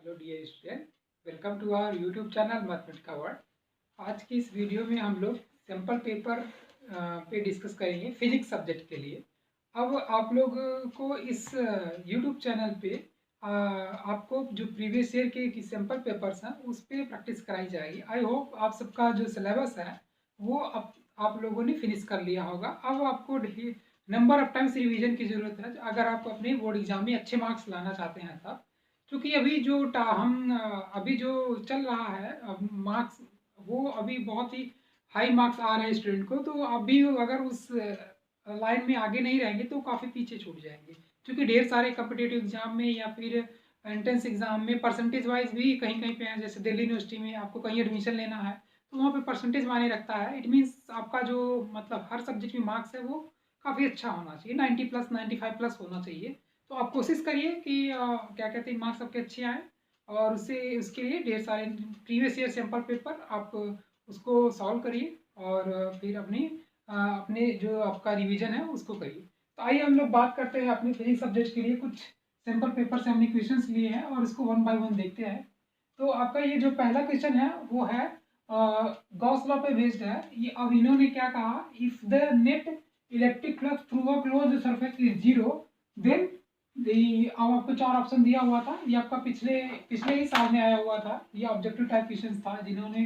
Hello dear student, welcome to our YouTube channel mathematics world. आज की इस video में हम लोग सैम्पल पेपर पे डिस्कस करेंगे फिजिक्स सब्जेक्ट के लिए। अब आप लोग को इस यूट्यूब चैनल पे आपको जो प्रीवियस ईयर के सैम्पल पेपर्स हैं उस पर प्रैक्टिस कराई जाएगी। आई होप आप सबका जो सिलेबस है वो आप लोगों ने फिनिश कर लिया होगा। अब आपको नंबर ऑफ टाइम्स रिवीजन की ज़रूरत है अगर आप अपने बोर्ड एग्जाम में अच्छे मार्क्स लाना चाहते हैं तब, क्योंकि अभी जो अभी जो चल रहा है मार्क्स, वो अभी बहुत ही हाई मार्क्स आ रहे हैं स्टूडेंट को। तो अभी अगर उस लाइन में आगे नहीं रहेंगे तो काफ़ी पीछे छूट जाएंगे, क्योंकि ढेर सारे कम्पिटेटिव एग्जाम में या फिर एंट्रेंस एग्जाम में परसेंटेज वाइज भी कहीं कहीं पे है। जैसे दिल्ली यूनिवर्सिटी में आपको कहीं एडमिशन लेना है तो वहाँ पे परसेंटेज मायने रखता है। इट मीन्स आपका जो मतलब हर सब्जेक्ट में मार्क्स है वो काफ़ी अच्छा होना चाहिए, 90 प्लस 95 प्लस होना चाहिए। तो आप कोशिश करिए कि क्या कहते हैं मार्क्स आपके अच्छे आए, और उससे उसके लिए ढेर सारे प्रीवियस ईयर सैम्पल पेपर आप उसको सॉल्व करिए और फिर अपने जो आपका रिवीजन है उसको करिए। तो आइए हम लोग बात करते हैं अपने फिजिक्स सब्जेक्ट के लिए कुछ सैम्पल पेपर से हमने क्वेश्चंस लिए हैं और इसको वन बाय वन देखते हैं। तो आपका ये जो पहला क्वेश्चन है वो है गॉस लॉ पे बेस्ड है। ये अब इन्होंने क्या कहा, if the net electric flux through a closed surface is zero then अब आपको चार ऑप्शन दिया हुआ था। ये आपका पिछले पिछले ही साल में आया हुआ था। ये ऑब्जेक्टिव टाइप क्वेश्चन था। जिन्होंने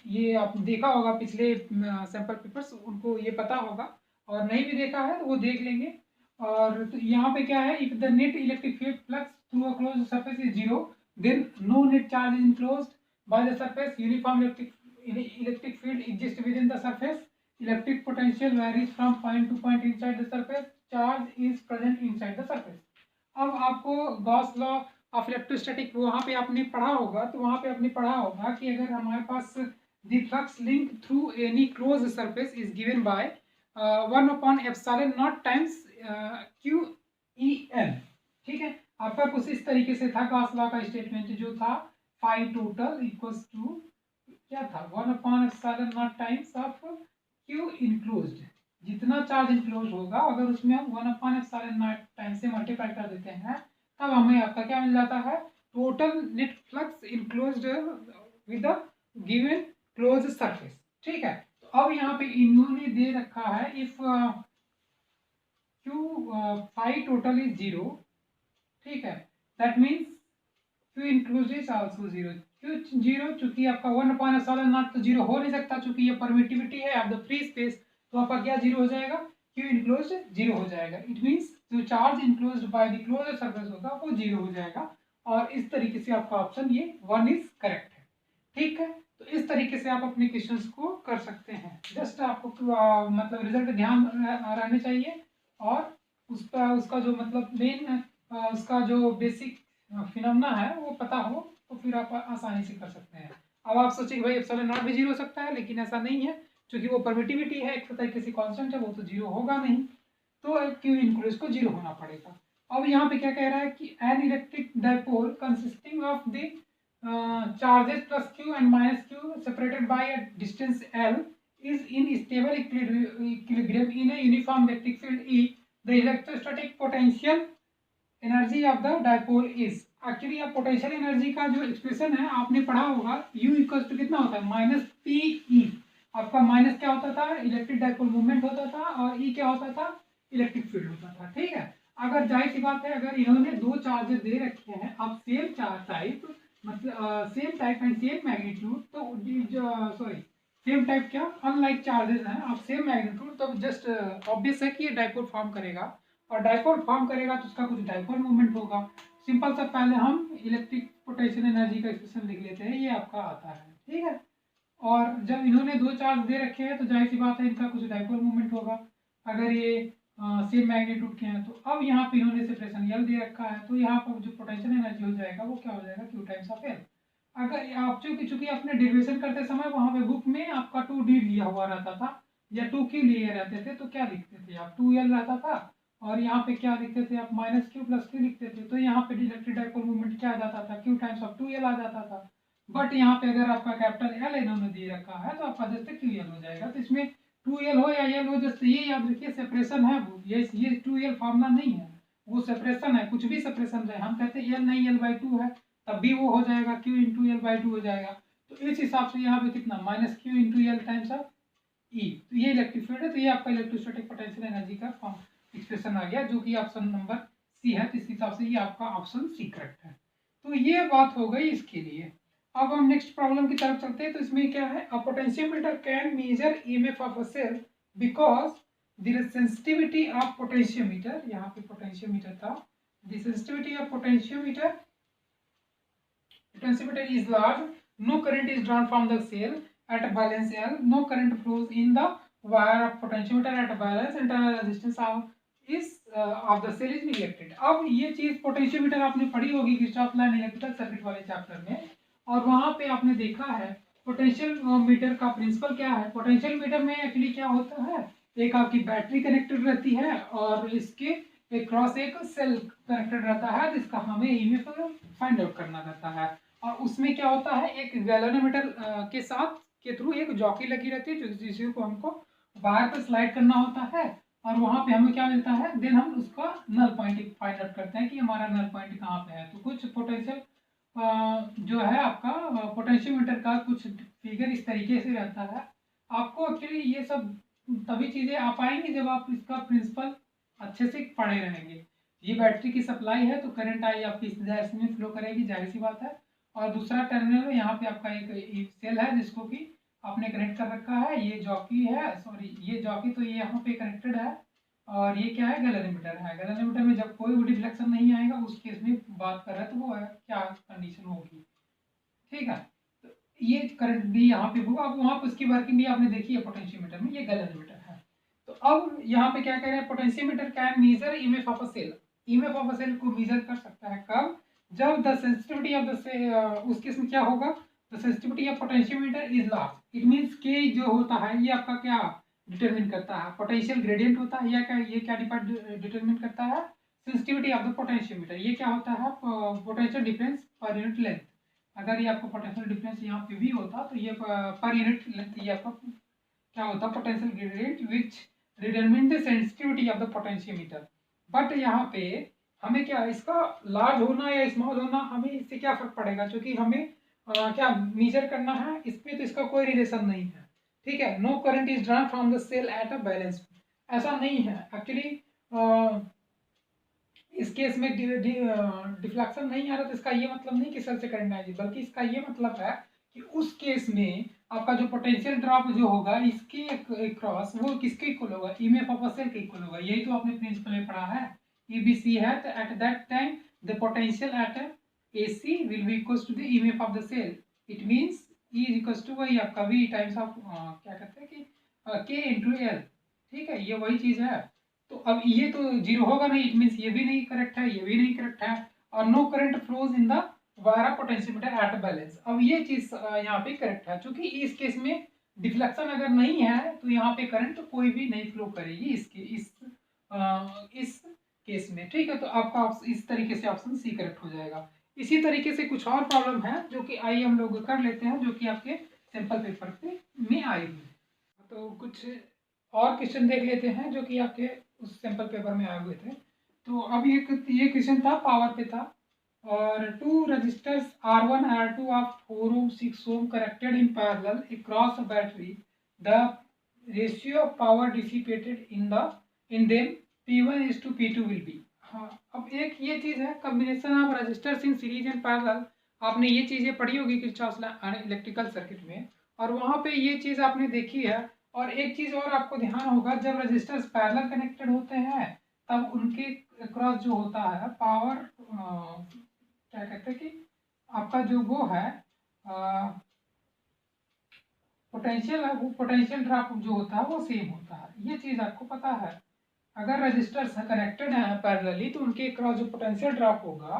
ये आप देखा होगा पिछले सैंपल पेपर्स, उनको ये पता होगा, और नहीं भी देखा है तो वो देख लेंगे। और तो यहाँ पे क्या है, if the net electric flux through a closed surface is zero then no net charge is enclosed by the surface, uniform electric field exists within the surface, electric potential varies from point to point inside the surface, charge is present inside the surface। अब आपको Gauss law of electrostatic वहाँ पे आपने पढ़ा होगा, तो वहाँ पे आपने पढ़ा होगा कि अगर हमारे पास the flux link through any close surface is given by 1/epsilon naught times Q E L. ठीक है, आपका कुछ इस तरीके से था गॉस लॉ का स्टेटमेंट जो था, फाई टोटल इक्वल्स टू क्या था, 1/epsilon naught times of Q enclosed. जितना चार्ज इनक्लोज होगा अगर उसमें हम 1/epsilon naught टाइम से मल्टीप्लाई कर देते हैं तब हमें आपका क्या मिल जाता है, total net flux enclosed with the given close surface. ठीक है, तो अब यहाँ पे इन्होंने दे रखा है if q phi total is zero. ठीक है, that means q inclusive is also zero. Q zero, चूंकि आपका 1/epsilon naught तो जीरो हो नहीं सकता, चूंकि ये परमिटिविटी है ऑफ द फ्री स्पेस, तो आपका क्या जीरो हो जाएगा, क्यू इनक्लोज जीरो हो जाएगा। इट मीन्स जो charge enclosed by the closed surface होगा वो जीरो हो जाएगा। और इस तरीके से आपका ऑप्शन ये 1 इज करेक्ट है। ठीक है, तो इस तरीके से आप अपने क्वेश्चंस को कर सकते हैं। जस्ट आपको मतलब रिजल्ट ध्यान रहने चाहिए, और उसका जो मतलब मेन उसका जो बेसिक फिनोमेना है वो पता हो तो फिर आप आसानी से कर सकते हैं। अब आप सोचिए कि भाई एप्सिलॉन नॉट भी जीरो हो सकता है, लेकिन ऐसा नहीं है, क्योंकि वो परमिटिविटी है, एक तरीके से कांस्टेंट है, वो तो जीरो होगा नहीं, तो क्यू इनक्लूज को जीरो होना पड़ेगा। अब यहाँ पे क्या कह रहा है कि an electric dipole consisting of the charges plus q and minus q separated by a distance l is in stable equilibrium in a uniform electric field E, the electrostatic potential energy of the dipole is। Actually आप potential energy का जो expression है आपने पढ़ा होगा, U equal to कितना होता है, माइनस पी ई। आपका माइनस क्या होता था, इलेक्ट्रिक डायपोल मूवमेंट होता था, और E क्या होता था, इलेक्ट्रिक फील्ड होता था। ठीक है, अगर जाहिर सी बात है अगर इन्होंने दो चार्जेस दे रखे हैं, आप सेम चार्ज टाइप मतलब same type and same magnitude, तो सॉरी सेम टाइप क्या, अनलाइक चार्जेस हैं, आप सेम मैग्नीट्यूड, तो जस्ट ऑब्वियस है कि ये डायपोल फॉर्म करेगा, और डायपोल फॉर्म करेगा तो उसका कुछ डायपोल मूवमेंट होगा। सिंपल सा पहले हम इलेक्ट्रिक पोटेंशियल एनर्जी का एक्सप्रेशन लिख लेते हैं, ये आपका आता है। ठीक है, और जब इन्होंने दो चार्ज दे रखे हैं तो जाहिर सी बात है इनका कुछ डायपोल मूवमेंट होगा, अगर ये सेम मैग्नीट्यूड के हैं। तो अब यहाँ पे इन्होंने सेपरेशन यल दे रखा है, तो यहाँ पर जो पोटेंशियल एनर्जी हो जाएगा वो क्या हो जाएगा, क्यू टाइम्स ऑफ एल। अगर आप चूंकि आपने डेरिवेशन करते समय वहाँ पे बुक में आपका 2d लिया हुआ रहता था या 2q लिए रहते थे, तो क्या लिखते थे आप, 2l रहता था, और यहाँ पे क्या लिखते थे आप, माइनस क्यू प्लस क्यू लिखते थे, तो यहाँ पे इलेक्ट्रिक डायपोल मूवमेंट क्या आ जाता था, क्यू टाइम्स ऑफ 2l आ जाता था। बट यहाँ पे अगर आपका कैपिटल एल इन्होंने दे रखा है तो आपका जस्ट क्यू एल हो जाएगा। तो इसमें 2l हो या एल हो, जस्ट ये याद रखिए सेपरेशन है वो, ये 2l फॉर्मूला नहीं है। वो सेपरेशन है, कुछ भी सेपरेशन रहे, हम कहते हैं एल नहीं L/2 है, तब भी वो हो जाएगा Q इंटू L/2 हो जाएगा। तो इस हिसाब से यहाँ पे कितना -Q into L times of E, तो ये इलेक्ट्रिक फील्ड है। तो ये आपका इलेक्ट्रोस्टैटिक पोटेंशियल एनर्जी का फॉर्म एक्सप्रेशन आ गया, जो कि ऑप्शन नंबर सी है। तो इस हिसाब से ये आपका ऑप्शन सी करेक्ट है। तो ये बात हो गई इसके लिए। अब हम नेक्स्ट प्रॉब्लम की तरफ चलते हैं। तो इसमें क्या है, a potentiometer can measure EMF of a cell because the sensitivity of potentiometer, यहाँ पे पोटेंशियोमीटर था, the sensitivity of potentiometer is large, no current is drawn from the cell at a balance L, no current flows in the wire of potentiometer at a balance, internal resistance of the cell is neglected। अब ये चीज potentiometer आपने पढ़ी होगी Kirchhoff law electrical circuit वाले chapter में, और वहां पे आपने देखा है पोटेंशियल मीटर का प्रिंसिपल क्या है। पोटेंशियल मीटर में एक्चुअली क्या होता है, एक आपकी बैटरी कनेक्टेड रहती है और इसके क्रॉस एक सेल कनेक्टेड रहता है, जिसका हमें ईएमएफ फाइंड आउट करना रहता है। और उसमें क्या होता है, एक गैल्वेनोमीटर के साथ के थ्रू एक जॉकी लगी रहती है, जिसको हमको वायर पर स्लाइड करना होता है, और वहां पे हमें क्या मिलता है, देन हम उसका नल पॉइंट फाइंड आउट करते हैं कि हमारा नल पॉइंट कहाँ पे है। तो कुछ पोटेंशियल जो है आपका पोटेंशियोमीटर का कुछ फिगर इस तरीके से रहता है। आपको एक्चुअली ये सब तभी चीजें आ पाएंगी जब आप इसका प्रिंसिपल अच्छे से पढ़े रहेंगे। ये बैटरी की सप्लाई है, तो करंट आई आपकी इस डायरेक्शन में फ्लो करेगी, जाहिर सी बात है। और दूसरा टर्मिनल में यहाँ पे आपका एक सेल है जिसको कि आपने कनेक्ट कर रखा है, ये जॉकी है, सॉरी ये जॉकी तो ये यहाँ पे कनेक्टेड है, और ये क्या है, गैल्वेनोमीटर है। गैल्वेनोमीटर में जब कोई भी डिफ्लेक्शन नहीं आएगा उस केस में बात कर रहे हैं, तो वो है क्या कंडीशन होगी, ठीक है। तो ये करंट भी यहाँ पे होगा। अब वहाँ पे उसकी वर्किंग भी आपने देखी है पोटेंशियोमीटर में, ये गैल्वेनोमीटर है। तो अब यहाँ पे क्या कह रहे हैं, potentiometer can measure EMF of a cell, EMF of a cell को मेजर कर सकता है कब, जब द सेंसिटिविटी ऑफ द उस केस में क्या होगा, the sensitivity of potentiometer is large. It means के जो होता है ये आपका क्या डिटरमिन करता है, पोटेंशियल ग्रेडियंट होता है, या क्या ये क्या डिटरमिन करता है, सेंसिटिविटी ऑफ द पोटेंशियोमीटर। ये क्या होता है, potential difference per unit length. अगर ये आपको पोटेंशियल डिफरेंस यहाँ पे भी होता तो ये पर यूनिट लेंथ ये आपका क्या होता, potential gradient which determine the sensitivity of the potentiometer. But यहाँ पे हमें क्या, इसका लार्ज होना या स्मॉल होना हमें इससे क्या फर्क पड़ेगा, क्योंकि हमें क्या मेजर करना है इसमें, तो इसका कोई रिलेशन नहीं है, ठीक है। No current is drawn from the cell at a balance, ऐसा नहीं है एक्चुअली। इस केस में डिफ्लेक्शन नहीं आ रहा, तो इसका ये मतलब नहीं कि सेल से करंट आएगी, बल्कि इसका ये मतलब है कि उस केस में आपका जो पोटेंशियल ड्रॉप जो होगा इसके क्रॉस वो किसके इक्वल होगा, ईएमएफ ऑफ अ सेल के इक्वल होगा। यही तो आपने प्रिंसिपल में पढ़ा है, ईबीसी है, तो at that time the potential at AC will be equals to the EMF of the cell. It means E is equals to वही आपका V टाइम्स ऑफ क्या कहते हैं कि K इंटू L, ठीक है, ये वही चीज है। तो अब ये तो जीरो होगा नहीं, इट मींस ये भी नहीं करेक्ट है, ये भी नहीं करेक्ट है। और no current flows in the wire potentiometer at balance, अब ये चीज यहाँ पे करेक्ट है, क्योंकि इस केस में डिफ्लेक्शन अगर नहीं है तो यहाँ पे करंट तो कोई भी नहीं फ्लो करेगी इस केस में, ठीक है। तो आपका इस तरीके से ऑप्शन सी करेक्ट हो जाएगा। इसी तरीके से कुछ और प्रॉब्लम है जो कि आइए हम लोग कर लेते हैं, जो कि आपके सैंपल पेपर पे में आई हुई। तो कुछ और क्वेश्चन देख लेते हैं जो कि आपके उस सैंपल पेपर में आए हुए थे। तो अब ये क्वेश्चन था, पावर पे था, और two resistors R1 R2 of 4 ohm 6 ohm connected in parallel across a battery, the ratio of power dissipated in them P1:P2 will be. हाँ, अब एक ये चीज है, combination of resistors in series and parallel. आपने ये चीजें पढ़ी होगी किरचॉफ लॉ इलेक्ट्रिकल सर्किट में, और वहां पे ये चीज आपने देखी है। और एक चीज और आपको ध्यान होगा, जब रजिस्टर्स पैरेलल कनेक्टेड होते हैं तब उनके क्रॉस जो होता है पावर क्या कहते हैं कि आपका जो वो है पोटेंशियल है, वो पोटेंशियल ड्रॉप जो होता है वो सेम होता है। ये चीज आपको पता है, अगर रजिस्टर्स कनेक्टेड हैं पैरेलली तो उनके क्रॉस जो पोटेंशियल ड्रॉप होगा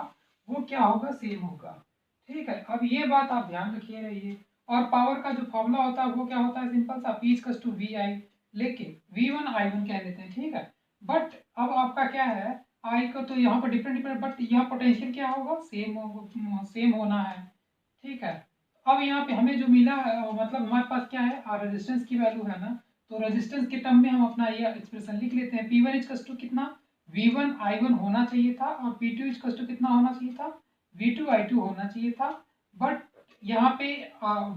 वो क्या होगा, सेम होगा, ठीक है। अब ये बात आप ध्यान रखिए रहिए। और पावर का जो फॉर्मूला होता है वो क्या होता है, सिंपल सा, P इक्वल्स टू VI, लेकिन V1 I1 कह देते हैं, ठीक है। बट अब आपका क्या है, I का तो यहाँ पर डिफरेंट, बट यहाँ पोटेंशियल क्या होगा, सेम होना है, ठीक है। अब यहाँ पे हमें जो मिला है, मतलब हमारे पास क्या है, रेजिस्टेंस की वैल्यू है ना, तो रेजिस्टेंस के टर्म में हम अपना ये एक्सप्रेशन लिख लेते हैं। P1 इक्वल्स टू कितना, V1 I1 होना चाहिए था और P2 इक्वल टू कितना होना चाहिए था, V2 I2 होना चाहिए था। बट यहाँ पे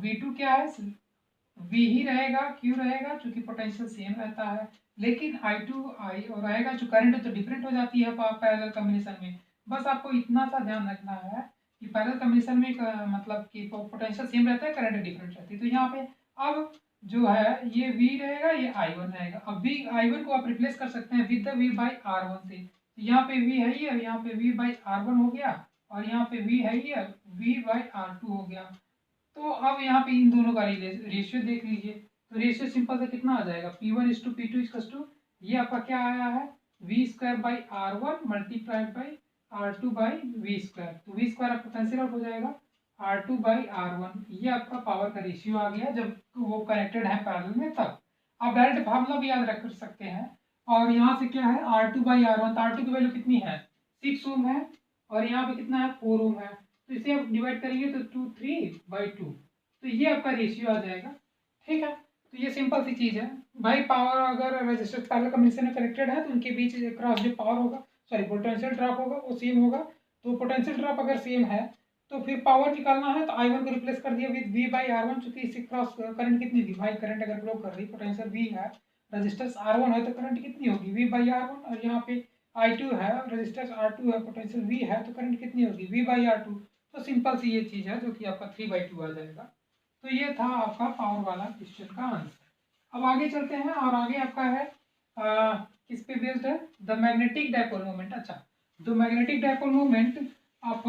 V2 क्या है, V ही रहेगा, क्यों रहेगा, क्योंकि पोटेंशियल सेम रहता है। लेकिन I2 I रहेगा, जो करंट तो डिफरेंट हो जाती है पैरेलल कॉम्बिनेशन में। बस आपको इतना सा ध्यान रखना है कि पैरेलल कॉम्बिनेशन में मतलब कि पोटेंशियल सेम रहता है, करंट डिफरेंट रहती है। तो यहाँ पे अब जो है ये V रहेगा, ये I1 रहेगा। अब V I1 को आप रिप्लेस कर सकते हैं with the V by R1 से। तो यहाँ पे V है ही है, यहाँ पे V बाई R1 हो गया, और यहाँ पे V है ही है, V बाई R2 हो गया। तो अब यहाँ पे इन दोनों का रेशियो देख लीजिए। तो रेशियो सिंपल से कितना आ जाएगा, P1 is to P2 equal to, ये आपका क्या आया है, V square by R1 multiplied by R2 by V square. तो V स्क्वायर आपका कैंसिल आउट हो जाएगा, R2 बाई R1। ये आपका पावर का रेशियो आ गया जब वो कनेक्टेड है पैरेलल में तब। आप डायरेक्ट फार्मूला भी याद रख सकते हैं। और यहाँ से क्या है, R2 बाई R1, तो R2 की वैल्यू कितनी है, 6 ओम है, और यहाँ पे कितना है, 4 ओम है। तो इसे आप डिवाइड करेंगे तो 2 3/2, तो ये आपका रेशियो आ जाएगा। ठीक है, तो ये सिंपल सी चीज़ है भाई। पावर अगर रेजिस्टर पैरेलल कॉम्बिनेशन में कनेक्टेड है तो उनके बीच क्रॉस जो पावर होगा, सॉरी पोटेंशियल ड्रॉप होगा, वो सेम होगा। तो पोटेंशियल ड्रॉप अगर सेम है तो फिर पावर निकालना है तो I1 को रिप्लेस कर दिया विद V बाई R1, चूंकि इससे क्रॉस करंट कितनी थी भाई, करंट अगर फ्लो कर रही, पोटेंशियल V है, रेजिस्टेंस R1 है, तो करंट कितनी होगी, V बाई R1। और यहाँ पे I2 है, रेजिस्टेंस R2 है, पोटेंशियल V है, तो करंट कितनी होगी, V बाई R2। तो सिंपल सी ये चीज़ है जो कि आपका 3/2 आ जाएगा। तो ये था आपका पावर वाला क्वेश्चन का आंसर। अब आगे चलते हैं, और आगे आपका है किस पे बेस्ड है, द मैग्नेटिक डायपोल मोमेंट। अच्छा, द मैग्नेटिक डायपोल मोमेंट आप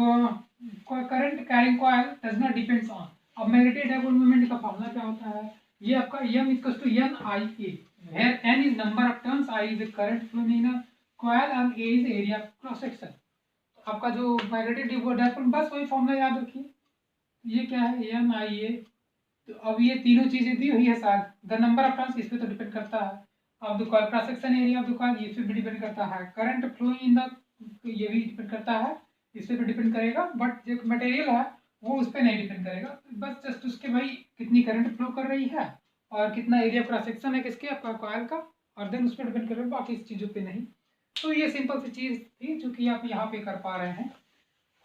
current carrying coil does not depends on. अब मैग्नेटिक डायपोल मोमेंट का फॉर्मूला क्या होता है, ये आपका M equals to NIA, where N is number of turns, I is the current flowing in a coil and A is area cross section। आपका जो magnetic dipole, बस वही फॉर्मूला याद रखिए। ये क्या है, NIA। तो अब ये तीनों चीजें दी हुई है साथ, द नंबर ऑफ टर्न्स इस पे तो डिपेंड करता है, अब the coil cross section area of the coil ये पे भी डिपेंड करता है, करंट फ्लोइंग इन द ये भी डिपेंड करता है, इस पे भी डिपेंड करेगा। बट जो मटेरियल है वो उस पर नहीं डिपेंड करेगा, बस जस्ट उसके भाई कितनी करंट फ्लो कर रही है और कितना एरिया क्रॉस सेक्शन है किसके, आपका कॉइल का, और देन उस पर डिपेंड करेगा, बाकी इस चीज़ों पे नहीं। तो ये सिंपल सी चीज़ थी जो कि आप यहाँ पे कर पा रहे हैं।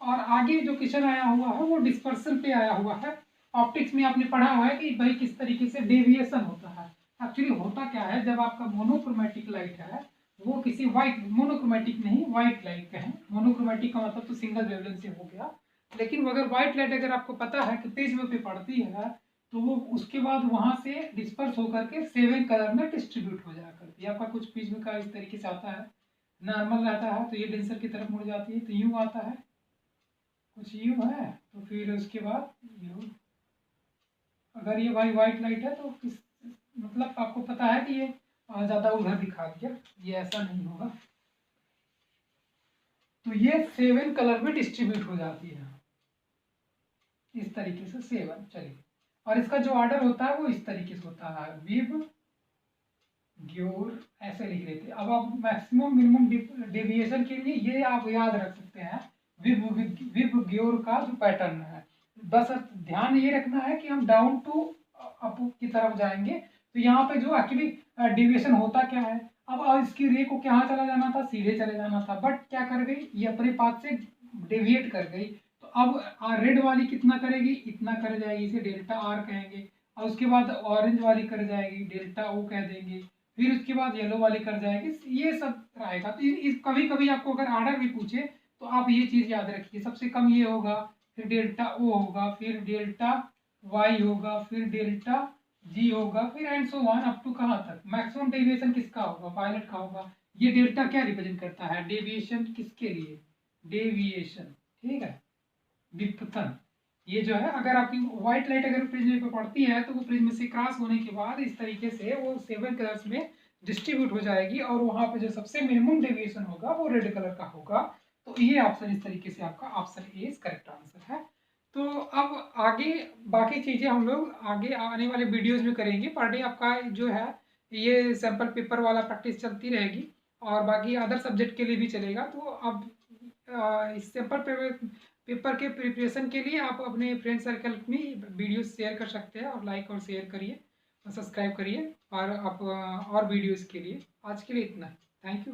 और आगे जो क्वेश्चन आया हुआ है वो डिस्पर्सन पे आया हुआ है। ऑप्टिक्स में आपने पढ़ा हुआ है कि भाई किस तरीके से डेविएशन होता है। एक्चुअली होता क्या है, जब आपका मोनोक्रोमेटिक लाइट है वो किसी वाइट, मोनोक्रोमेटिक नहीं वाइट लाइट का है, मोनोक्रोमेटिक का मतलब तो सिंगल वेवलेंथ से हो गया। लेकिन अगर वाइट लाइट अगर आपको पता है कि प्रिज्म पे पड़ती है तो वो उसके बाद वहां से डिस्पर्स होकर के 7 कलर में डिस्ट्रीब्यूट हो जाया करती है। आपका कुछ प्रिज्म का इस तरीके से आता है, नॉर्मल रहता है तो ये डेंसर की तरफ मुड़ जाती है, तो यूं आता है, कुछ यूं है, तो फिर उसके बाद यूं। अगर ये भाई वाइट लाइट है तो किस मतलब आपको पता है कि ये ज़्यादा उधर दिखा दिया, ये ऐसा नहीं होगा। तो ये 7 कलर में डिस्ट्रीब्यूट हो जाती है इस तरीके से 7। चलिए, और इसका जो ऑर्डर होता है वो इस तरीके से होता है, विब ग्योर ऐसे लिख लेते हैं। अब आप मैक्सिमम मिनिमम डेविएशन के लिए ये आप याद रख सकते हैं, विब ग्योर का जो पैटर्न है। बस ध्यान ये रखना है कि हम डाउन टू अप की तरफ जाएंगे, तो यहाँ पे जो एक्चुअली डेविएशन होता क्या है, अब इसकी रे को कहाँ चला जाना था, सीधे चले जाना था, बट क्या कर गई, ये अपने पाथ से डेविएट कर गई। तो अब रेड वाली कितना करेगी, इतना कर जाएगी, इसे डेल्टा आर कहेंगे। और उसके बाद ऑरेंज वाली कर जाएगी, डेल्टा ओ कह देंगे। फिर उसके बाद येलो वाली कर जाएगी, ये सब रहेगा। तो कभी कभी आपको अगर ऑर्डर भी पूछे तो आप ये चीज याद रखिए, सबसे कम ये होगा, फिर डेल्टा ओ होगा, फिर डेल्टा वाई होगा, फिर डेल्टा जी होगा, फिर and so one up to कहाँ तक मैक्सिमम डेविएशन किसका होगा, पायलट का होगा। ये डेल्टा क्या रिप्रेजेंट करता है, डेविएशन किसके लिए, डेविएशन, ठीक है, विपथन। ये जो है, अगर आपकी व्हाइट लाइट अगर प्रिज्म पे पड़ती है तो वो प्रिज्म से क्रॉस होने के बाद इस तरीके से वो 7 कलर्स में डिस्ट्रीब्यूट हो जाएगी, और वहां पे जो सबसे मिनिमम डेविएशन होगा वो रेड कलर का होगा। तो ये ऑप्शन इस तरीके से आपका option A is correct answer है। तो अब आगे बाकी चीजें हम लोग आगे आने वाले वीडियोज में करेंगे। पर डे आपका जो है ये सैंपल पेपर वाला प्रैक्टिस चलती रहेगी, और बाकी अदर सब्जेक्ट के लिए भी चलेगा। तो अब इस सैंपल पेपर के प्रिपरेशन के लिए आप अपने फ्रेंड सर्कल में वीडियो शेयर कर सकते हैं, और लाइक और शेयर करिए और सब्सक्राइब करिए, और आप और वीडियोस के लिए आज के लिए इतना। Thank you.